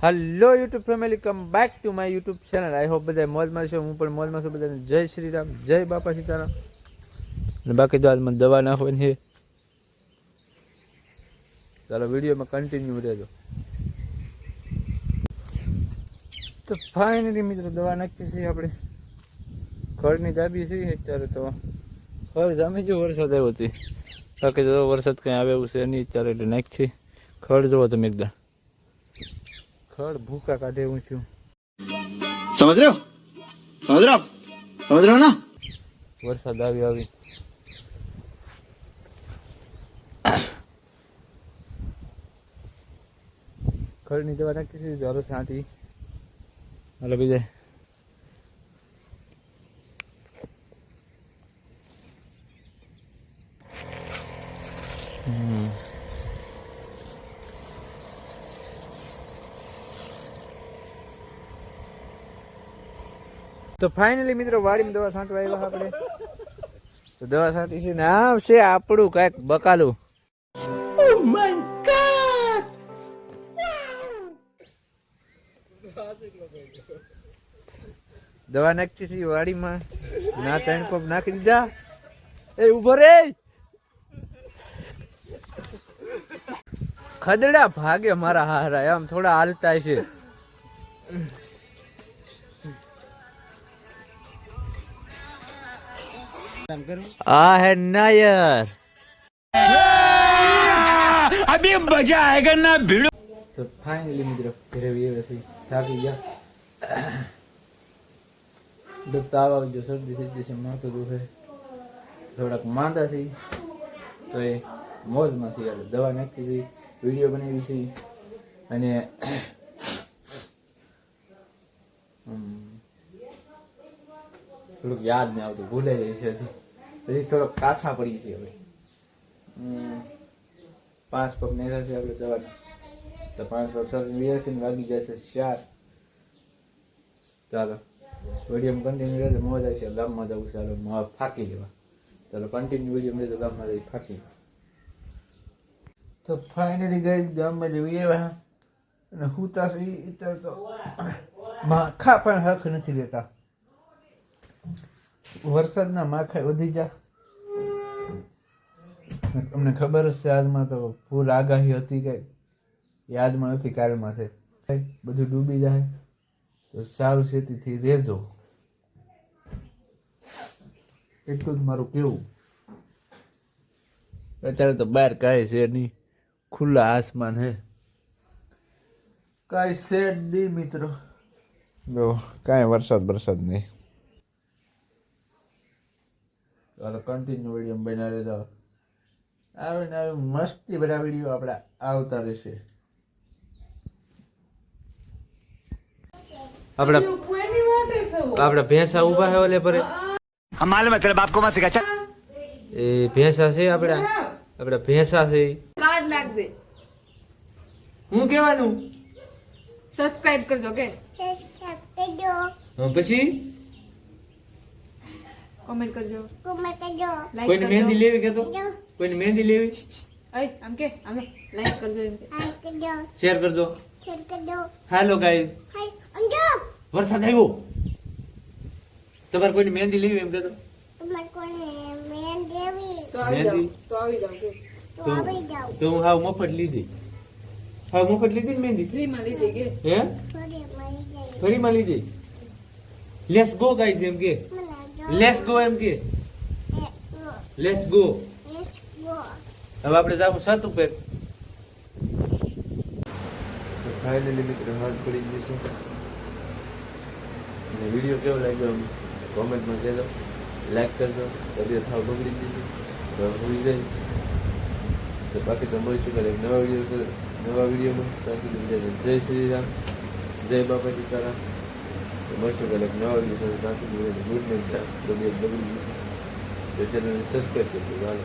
Hello YouTube family, come back to my YouTube channel. I hope બધા મોજમાં છો. હું પણ મોજમાં છું. બધાને જય શ્રી રામ, જય બાપા સીતારામ. અને બાકી તો આજમાં દવા નાખવાની છે. ચાલો વિડીયોમાં કન્ટિન્યુ રહેજો. તો ફાઇનલી મિત્રો દવા નાખીએ છીએ આપણે. ખડની દાબી છે અત્યારે તો ખડ જામી જો વરસાદ આવ્યો હતી. બાકી તો વરસાદ કંઈ આવે એવું છે નહીં અત્યારે, એટલે નાખી ખડ જોવો તમે એકદમ ખડ ભૂકા કાઢે એવું છું. સમજ રહ્યો સમજ રહ્યો ના. વરસાદ આવી ખડની દવા નાખી છે. ચાલો સાંતી હાલો બીજે તો ફાઇનલી મિત્રો વાડીમાં દવા છાંટવા આવ્યા આપણે. તો દવા છાંટી છે ને આવશે આપણું કાંઈક બકાલું. દવા નાખી છે વાડીમાં. ના 3 પંપ નાખી દીધા. એ ઉભો રે, ખદડા ભાગે મારા હારા એમ થોડા હાલતા છે. આ હે નાયર, અભી મજા આયેગા ના ભીડો. તો ફાઇનલી મિત્રો ઘરે વ્યવસી થાકી ગયા. તાવ આવી ગયો, શરદી થઈ જશે, માથું દુખે, થોડાક માંદા છે. તો એ મોજમાં છે. દવા નાખી છે, વિડીયો બનાવી છે અને થોડુંક યાદ નહીં આવતું, ભૂલાઈ જાય છે. પછી થોડોક કાછા પડી છે. હવે 5 પગ નેરા છે આપણે દવાના. તો 5 પગ વ્યવસ્થિત વાગી જશે 4. ચાલો વિડીયો કન્ટિન્યુ રહેશે, મોજ આવશે. ગામમાં જવું છે, ચાલો ફાંકી લેવા. ચાલો કન્ટિન્યુ વિડીયો મળે તો ગામમાં જઈ ફાંકી. તો ફાઇનલી ગઈ ગામમાં જઈએ અને હુતા છે અત્યારે તો માખા પણ હક નથી લેતા. વરસાદના માખા વધી જા. તમને ખબર જ છે આજમાં તો ફૂલ આગાહી હતી કઈ, યાદમાં નથી, કાલમાં છે. બધું ડૂબી જાય તો સાવચેતીથી રહેજો, એટલું જ મારું કેવું. અત્યારે તો બહાર કાંઈ છે નહીં, ખુલ્લા આસમાન હે, કાંઈ છે નહીં મિત્રો. જો કાંઈ વરસાદ નહીં. ચાલો કન્ટિન્યુ વિડીયો બના રહેજો. આવે ને આવે મસ્તી બધા વિડીયો આપણા આવતા રહેશે. આપડા ભેંસા ઉભા હે ઓલે પર. માલુમ તેરા બાપ કો મત સિખા. એ ભેંસા છે આપડા ભેંસા છે. કાર્ડ નાખજે. હું કહેવાનું સબસ્ક્રાઇબ કરજો કે પછી કોમેન્ટ કરજો. લાઈક કોઈને મહેંદી લેવી કે તો કોઈને મહેંદી લેવી આમ કે આમ લાઈક કરજો એમ કે શેર કરજો. હેલો ગાઈસ, વરસાદ આવ્યો. તમારે કોઈને મહેંદી લેવી એમ કહેતો. તો આવી જાવ કે તો હું હાવ મફત લીધી. હાવ મફત લીધી ને મહેંદી. ફ્રી માં લીધી કે હે ફરીમાં લીધી. લેટ્સ ગો ગાઈસ એમ કે. લેટ્સ ગો એમ કે. Let's go. હવે આપણે જાવું છત ઉપર. ફાઇનલી મિત્રો હાથ પડી જશે. અને વિડીયો કેવો લાગ્યો કોમેન્ટમાં કહેજો, લાઈક કરજો. તબિયત હાવ બગડી જશે તો હોઈ જાય. તો બાકી તો મળીશું કરે નવા વિડીયોમાં. જય શ્રી રામ, જય બાપા સીતારામ. તો મળીશું કરે નવા વિડીયો સાથે. Good night. તબિયત બગડી જશે તો ચેનલને સબસ્ક્રાઈબ કરજો. ચાલો.